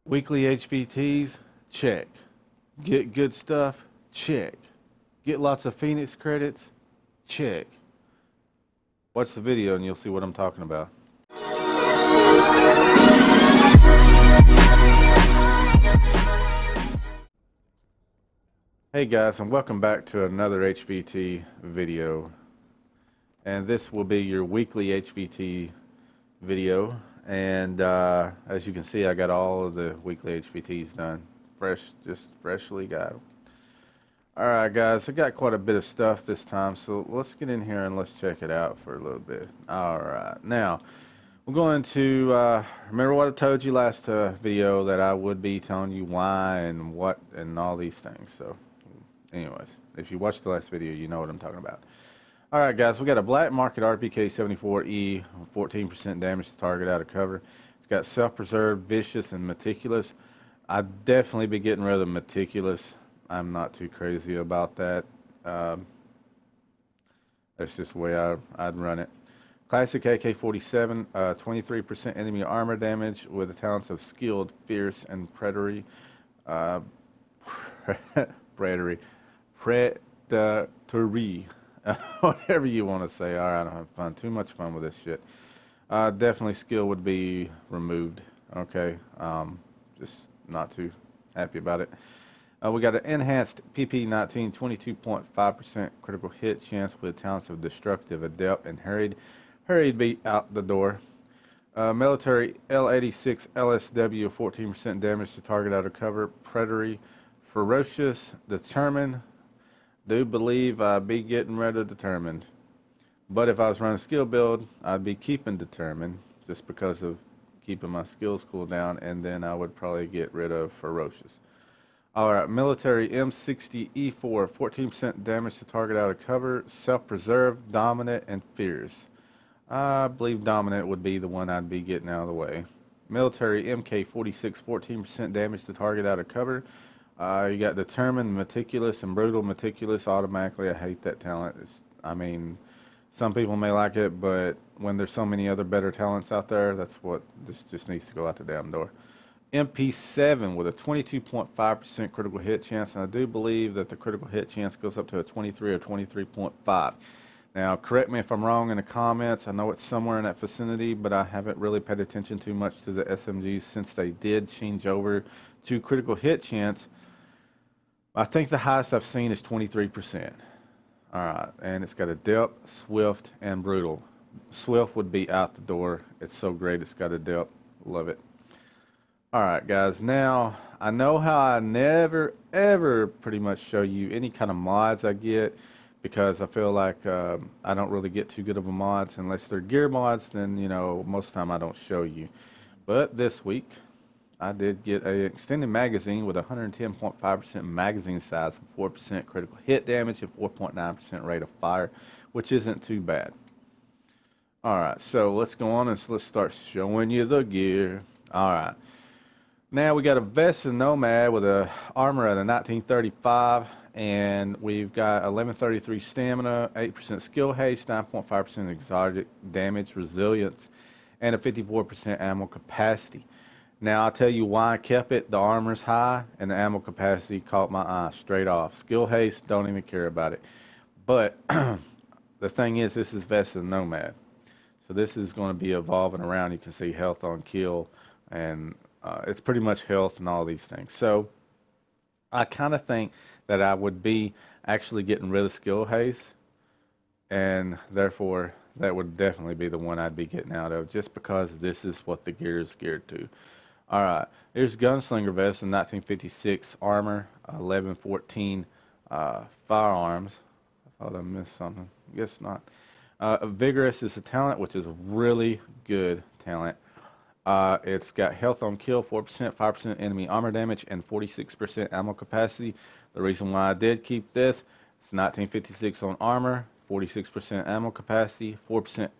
Weekly HVTs, check. Get good stuff, check. Get lots of Phoenix credits, check. Watch the video and you'll see what I'm talking about. Hey guys, and welcome back to another HVT video. And this will be your weekly HVT video. And as you can see, I got all of the weekly HVTs done. Just freshly got them. Alright guys, I got quite a bit of stuff this time, so let's get in here and let's check it out for a little bit. Alright, now we're going to remember what I told you last video, that I would be telling you why and what and all these things. So anyways, if you watched the last video, you know what I'm talking about. Alright guys, we got a black market RPK 74E, 14% damage to target out of cover. It's got self-preserved, vicious, and meticulous. I'd definitely be getting rid of meticulous. I'm not too crazy about that. That's just the way I'd run it. Classic AK-47, 23% enemy armor damage with the talents of skilled, fierce, and predatory. Predatory. Whatever you want to say. Alright, I don't have fun. Too much fun with this shit. Definitely skill would be removed. Okay. Just not too happy about it. We got an enhanced PP19, 22.5% critical hit chance with talents of destructive, adept, and hurried. Hurried be out the door. Military L86 LSW, 14% damage to target out of cover. Predatory, ferocious, determined. Do believe I'd be getting rid of determined. But if I was running skill build, I'd be keeping determined just because of keeping my skills cool down, and then I would probably get rid of ferocious. Alright, military M60E4, 14% damage to target out of cover, self-preserved, dominant, and fierce. I believe dominant would be the one I'd be getting out of the way. Military MK46, 14% damage to target out of cover. You got determined, meticulous, and brutal. Meticulous, automatically, I hate that talent. I mean, some people may like it, but when there's so many other better talents out there, that's what this just needs to go out the damn door. MP7 with a 22.5% critical hit chance, and I do believe that the critical hit chance goes up to a 23 or 23.5. Now, correct me if I'm wrong in the comments. I know it's somewhere in that vicinity, but I haven't really paid attention too much to the SMGs since they did change over to critical hit chance. I think the highest I've seen is 23%. Alright, and it's got a depth, swift, and brutal. Swift would be out the door. It's so great, it's got a depth. Love it. Alright guys, now I know how I never ever pretty much show you any kind of mods I get, because I feel like I don't really get too good of a mods unless they're gear mods. Then, you know, most of the time I don't show you. But this week I did get an extended magazine with 110.5% magazine size, 4% critical hit damage, and 4.9% rate of fire, which isn't too bad. Alright, so let's go on and let's start showing you the gear. Alright. Now we got a Vested Nomad with a armor at a 1935, and we've got 1133 stamina, 8% skill haste, 9.5% exotic damage, resilience, and a 54% ammo capacity. Now I'll tell you why I kept it. The armor's high, and the ammo capacity caught my eye straight off. Skill haste, don't even care about it. But the thing is, this is Vested Nomad, so this is going to be evolving around. You can see health on kill, and it's pretty much health and all these things. So I kind of think that I would be actually getting rid of skill haste, and therefore that would definitely be the one I'd be getting out of, just because this is what the gear is geared to. Alright, here's Gunslinger Vest in 1956 armor, 1114 firearms. I thought I missed something. Guess not. Vigorous is a talent, which is a really good talent. It's got health on kill, 4%, 5% enemy armor damage, and 46% ammo capacity. The reason why I did keep this, it's 1956 on armor, 46% ammo capacity, 4%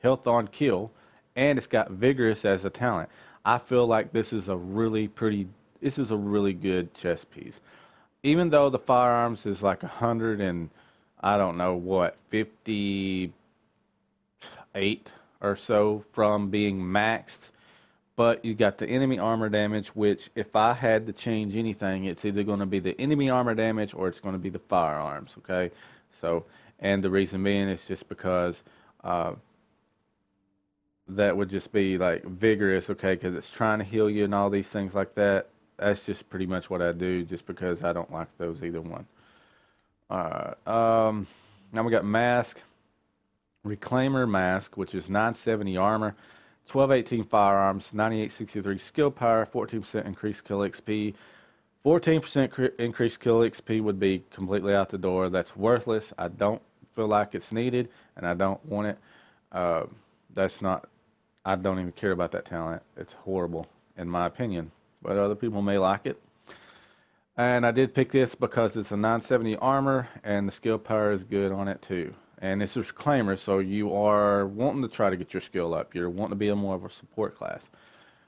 health on kill, and it's got vigorous as a talent. I feel like this is a really good chess piece. Even though the firearms is like 100 and I don't know what, 58 or so from being maxed, But you got the enemy armor damage, which if I had to change anything, it's either going to be the enemy armor damage or it's going to be the firearms, okay? So, and the reason being is just because that would just be like vigorous, okay, because it's trying to heal you and all these things like that. That's just pretty much what I do, just because I don't like those either one. Alright, now we got mask. Reclaimer mask, which is 970 armor, 1218 firearms, 9863 skill power, 14% increased kill XP. 14% increased kill XP would be completely out the door. That's worthless. I don't feel like it's needed, and I don't want it. That's not, I don't even care about that talent. It's horrible, in my opinion. But other people may like it. And I did pick this because it's a 970 armor, and the skill power is good on it too. And this is Reclaimer, so you are wanting to try to get your skill up. You're wanting to be more of a support class.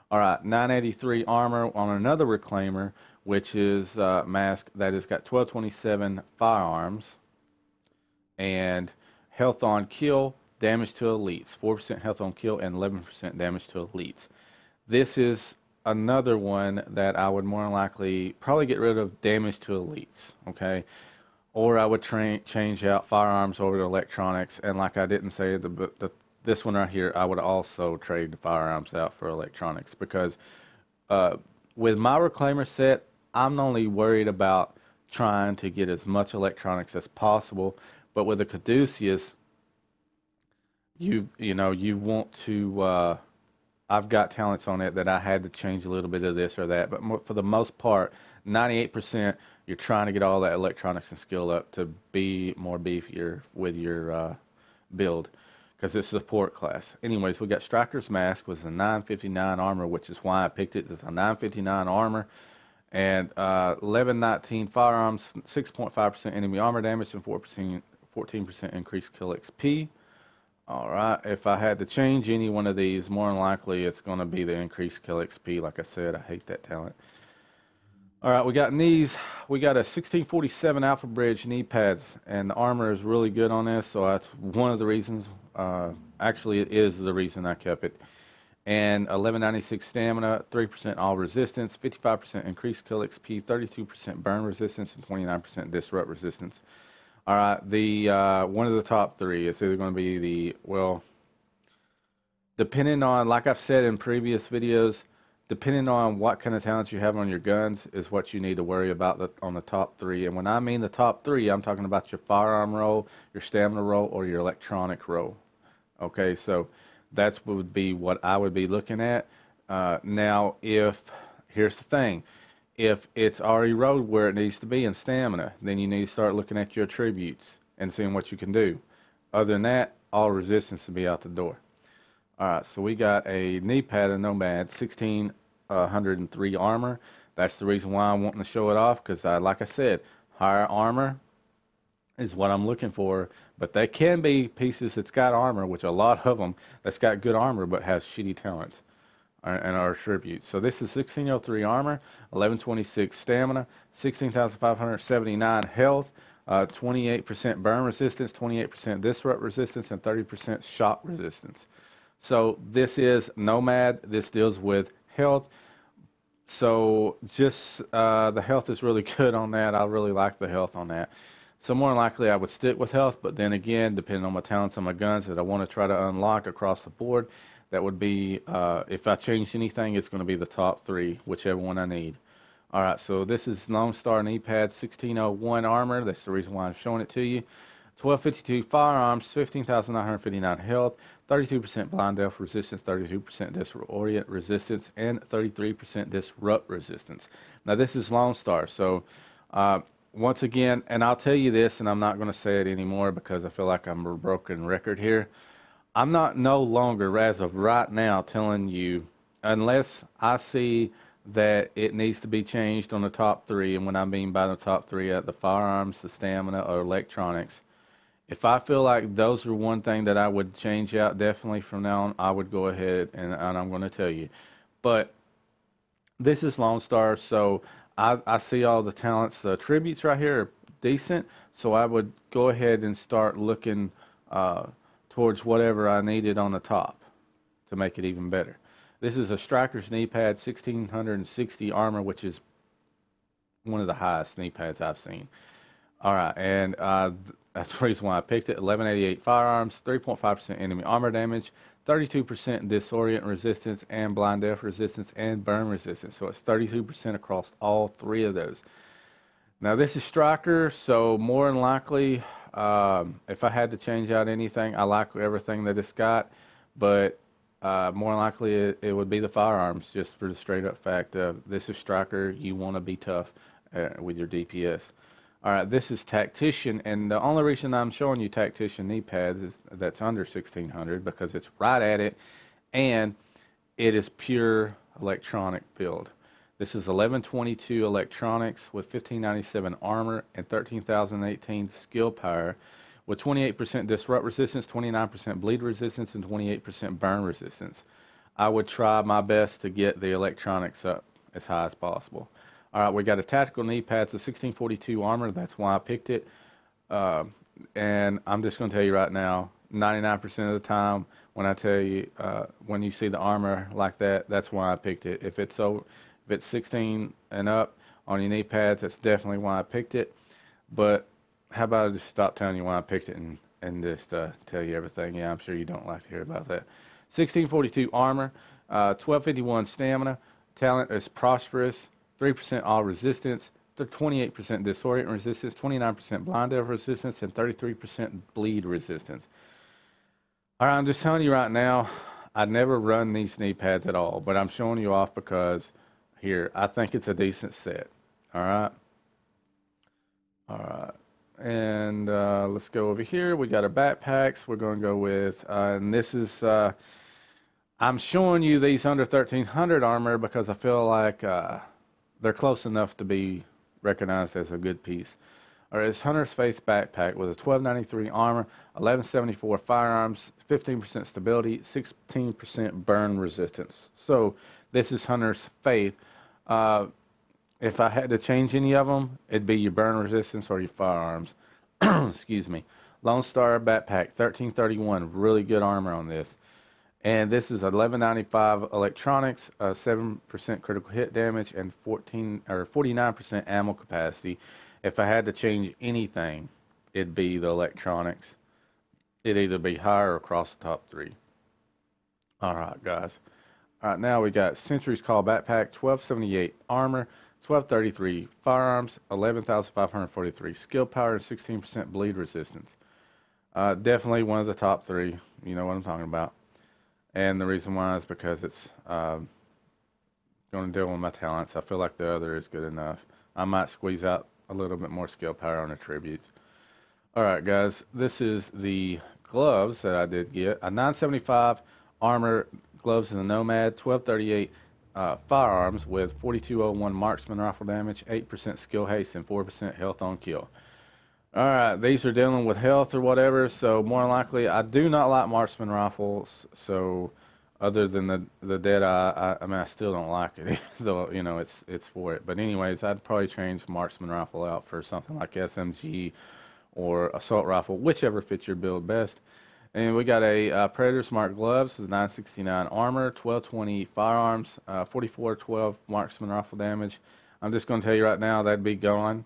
Alright, 983 armor on another Reclaimer, which is mask that has got 1227 firearms. And health on kill, damage to elites. 4% health on kill and 11% damage to elites. This is another one that I would more than likely probably get rid of damage to elites, okay? Or I would change out firearms over to electronics, and like I didn't say, this one right here, I would also trade the firearms out for electronics, because with my Reclaimer set, I'm only worried about trying to get as much electronics as possible, but with a Caduceus, you want to, I've got talents on it that I had to change a little bit of this or that, but for the most part, 98%, you're trying to get all that electronics and skill up to be more beefier with your build, because it's a support class. Anyways, we got Striker's Mask with a 959 armor, which is why I picked it. It's a 959 armor, and 1119 firearms, 6.5% enemy armor damage, and 14% increased kill XP. Alright, if I had to change any one of these, more than likely it's going to be the increased kill XP. Like I said, I hate that talent. Alright, we got knees. We got a 1647 Alpha Bridge knee pads, and the armor is really good on this, so that's one of the reasons. Actually, it is the reason I kept it. And 1196 stamina, 3% all resistance, 55% increased kill XP, 32% burn resistance, and 29% disrupt resistance. Alright, the one of the top three. It's either going to be the, well, depending on, like I've said in previous videos, depending on what kind of talents you have on your guns is what you need to worry about on the top three. And when I mean the top three, I'm talking about your firearm roll, your stamina roll, or your electronic roll. Okay, so that's what would be what I would be looking at. Now, here's the thing. If it's already rolled where it needs to be in stamina, then you need to start looking at your attributes and seeing what you can do. Other than that, all resistance will be out the door. Alright, so we got a knee pad of Nomad, 1603 armor. That's the reason why I'm wanting to show it off, because like I said, higher armor is what I'm looking for. But they can be pieces that's got armor, which a lot of them, that's got good armor but has shitty talents and our attributes. So this is 1603 armor, 1126 stamina, 16,579 health, 28% burn resistance, 28% disrupt resistance, and 30% shock resistance. So this is Nomad. This deals with health. So just the health is really good on that. I really like the health on that. So more than likely I would stick with health, but then again, depending on my talents on my guns that I want to try to unlock across the board, that would be, if I change anything, it's going to be the top three, whichever one I need. Alright, so this is Lone Star knee pad, 1601 armor. That's the reason why I'm showing it to you. 1252 firearms, 15,959 health, 32% blind elf resistance, 32% disorient resistance, and 33% disrupt resistance. Now this is Lone Star, so once again, and I'll tell you this, and I'm not going to say it anymore because I feel like I'm a broken record here. I'm not no longer, as of right now, telling you, unless I see that it needs to be changed on the top three, and when I mean by the top three, the firearms, the stamina, or electronics. If I feel like those are one thing that I would change out definitely from now on, I would go ahead and I'm going to tell you. But this is Lone Star, so I see all the talents, the attributes right here are decent, so I would go ahead and start looking towards whatever I needed on the top to make it even better. This is a striker's knee pad, 1660 armor, which is one of the highest knee pads I've seen. All right, and that's the reason why I picked it. 1188 firearms, 3.5% enemy armor damage, 32% disorient resistance, and blind death resistance, and burn resistance. So it's 32% across all three of those. Now this is striker, so more than likely, if I had to change out anything, I like everything that it's got, but more than likely it would be the firearms, just for the straight up fact of this is striker. You want to be tough with your DPS. All right, this is tactician, and the only reason I'm showing you tactician knee pads is that's under 1600 because it's right at it, and it is pure electronic build. This is 1122 electronics with 1597 armor and 13,018 skill power, with 28% disrupt resistance, 29% bleed resistance, and 28% burn resistance. I would try my best to get the electronics up as high as possible. All right, we got a tactical knee pads of 1642 armor. That's why I picked it. And I'm just going to tell you right now, 99% of the time when I tell you, when you see the armor like that, that's why I picked it. If it's 16 and up on your knee pads, that's definitely why I picked it. But how about I just stop telling you why I picked it and just tell you everything? Yeah, I'm sure you don't like to hear about that. 1642 armor, 1251 stamina, talent is prosperous, 3% all resistance, 28% disorient resistance, 29% blind death resistance, and 33% bleed resistance. All right, I'm just telling you right now, I never run these knee pads at all, but I'm showing you off because here, I think it's a decent set. All right. All right. And let's go over here. We got our backpacks. We're going to go with, and this is, I'm showing you these under 1300 armor because I feel like they're close enough to be recognized as a good piece. All right, it's Hunter's Faith backpack with a 1293 armor, 1174 firearms, 15% stability, 16% burn resistance. So this is Hunter's Faith. If I had to change any of them, it'd be your burn resistance or your firearms. Excuse me. Lone Star backpack, 1331, really good armor on this. And this is 1195 electronics, 7% critical hit damage, and 49% ammo capacity. If I had to change anything, it'd be the electronics. It'd either be higher or across the top three. All right, guys. All right, now we got Century's Call backpack, 1278 armor, 1233 firearms, 11,543 skill power, and 16% bleed resistance. Definitely one of the top three. You know what I'm talking about. And the reason why is because it's going to deal with my talents. I feel like the other is good enough. I might squeeze out a little bit more skill power on the tributes. Alright guys, this is the gloves that I did get. A 975 armor gloves in the Nomad, 1238 firearms with 4201 marksman rifle damage, 8% skill haste, and 4% health on kill. Alright, these are dealing with health or whatever, so more than likely, I do not like marksman rifles, so other than the dead eye, I mean, I still don't like it, though, you know, it's for it. But anyways, I'd probably change marksman rifle out for something like SMG or assault rifle, whichever fits your build best. And we got a Predator Smart Gloves, 969 armor, 1220 firearms, 4412 marksman rifle damage. I'm just going to tell you right now, that'd be gone.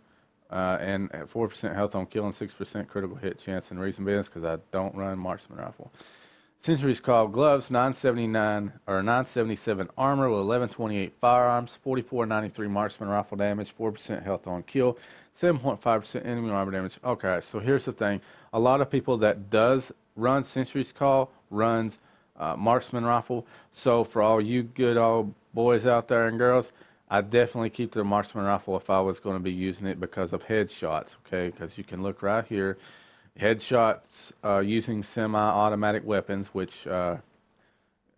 And 4% health on kill and 6% critical hit chance, and reason being is because I don't run marksman rifle. Century's Call gloves, 979 or 977 armor with 1128 firearms, 4493 marksman rifle damage, 4% health on kill, 7.5% enemy armor damage. Okay, so here's the thing: a lot of people that does run Century's Call runs marksman rifle. So for all you good old boys out there and girls, I definitely keep the marksman rifle if I was going to be using it because of headshots, okay? Because you can look right here, headshots using semi-automatic weapons, which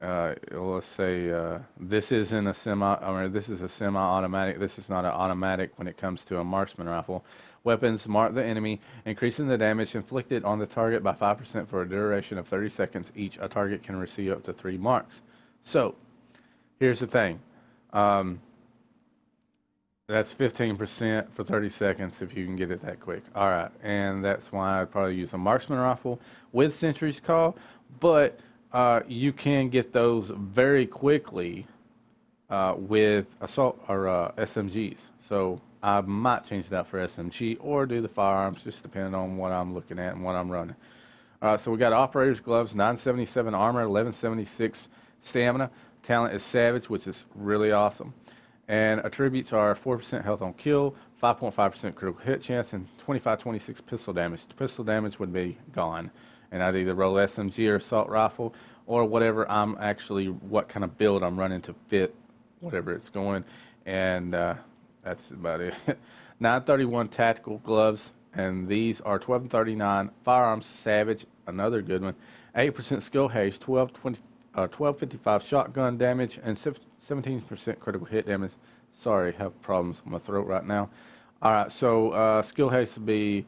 let's say this isn't a this is a semi-automatic. This is not an automatic when it comes to a marksman rifle. Weapons mark the enemy, increasing the damage inflicted on the target by 5% for a duration of 30 seconds each. A target can receive up to 3 marks. So, here's the thing. That's 15% for 30 seconds if you can get it that quick. Alright, and that's why I'd probably use a marksman rifle with Century's Call, but You can get those very quickly with assault or SMGs. So I might change that for SMG or do the firearms, just depending on what I'm looking at and what I'm running. So we got operator's gloves, 977 armor, 1176 stamina. Talent is savage, which is really awesome. And attributes are 4% health on kill, 5.5% critical hit chance, and 25-26 pistol damage. The pistol damage would be gone, and I'd either roll SMG or assault rifle or whatever I'm actually, what kind of build I'm running to fit whatever it's going. And that's about it. 931 tactical gloves, and these are 1239 firearms savage, another good one. 8% skill haste, 1255 shotgun damage, and 17% critical hit damage. Sorry, have problems with my throat right now. All right, so skill haste would be,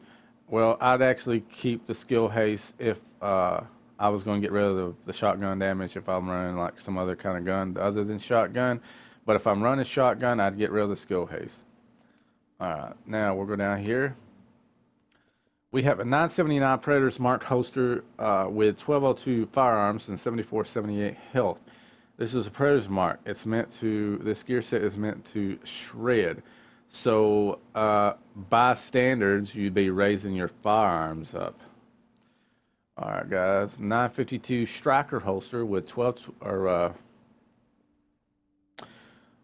well, I'd actually keep the skill haste if I was going to get rid of the shotgun damage if I'm running like some other kind of gun other than shotgun. But if I'm running shotgun, I'd get rid of the skill haste. Alright, now we'll go down here. We have a 979 Predator's Mark holster with 1202 firearms and 7478 health. This is a Predator's Mark. It's meant to, this gear set is meant to shred. So by standards, you'd be raising your firearms up. Alright guys, 952 Striker holster with 12, or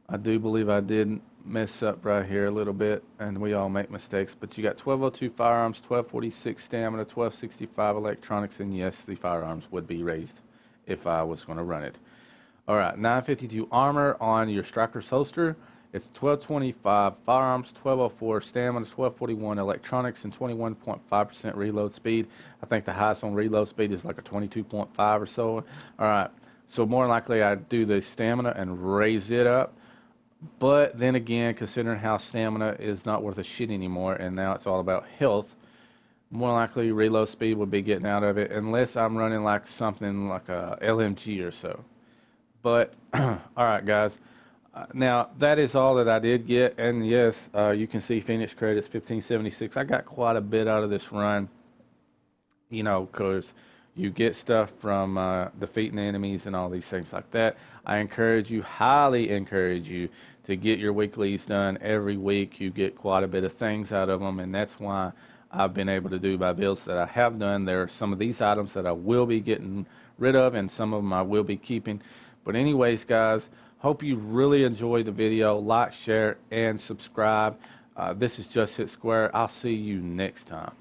I do believe I did mess up right here a little bit, and we all make mistakes, but you got 1202 firearms, 1246 stamina, 1265 electronics, and yes, the firearms would be raised if I was going to run it. Alright, 952 armor on your Striker's holster. It's 1225 firearms, 1204 stamina, 1241 electronics, and 21.5% reload speed. I think the highest on reload speed is like a 22.5 or so. Alright, so more likely I'd do the stamina and raise it up. But then again, considering how stamina is not worth a shit anymore, and now it's all about health, more likely reload speed would be getting out of it, unless I'm running like something like a LMG or so. But, alright guys, now that is all that I did get, and yes, you can see Phoenix credits 1576. I got quite a bit out of this run, you know, because you get stuff from defeating enemies and all these things like that. I encourage you, highly encourage you, to get your weeklies done every week. You get quite a bit of things out of them, and that's why I've been able to do my builds that I have done. There are some of these items that I will be getting rid of, and some of them I will be keeping. But anyways, guys, hope you really enjoyed the video. Like, share, and subscribe. This is JustHitSquare. I'll see you next time.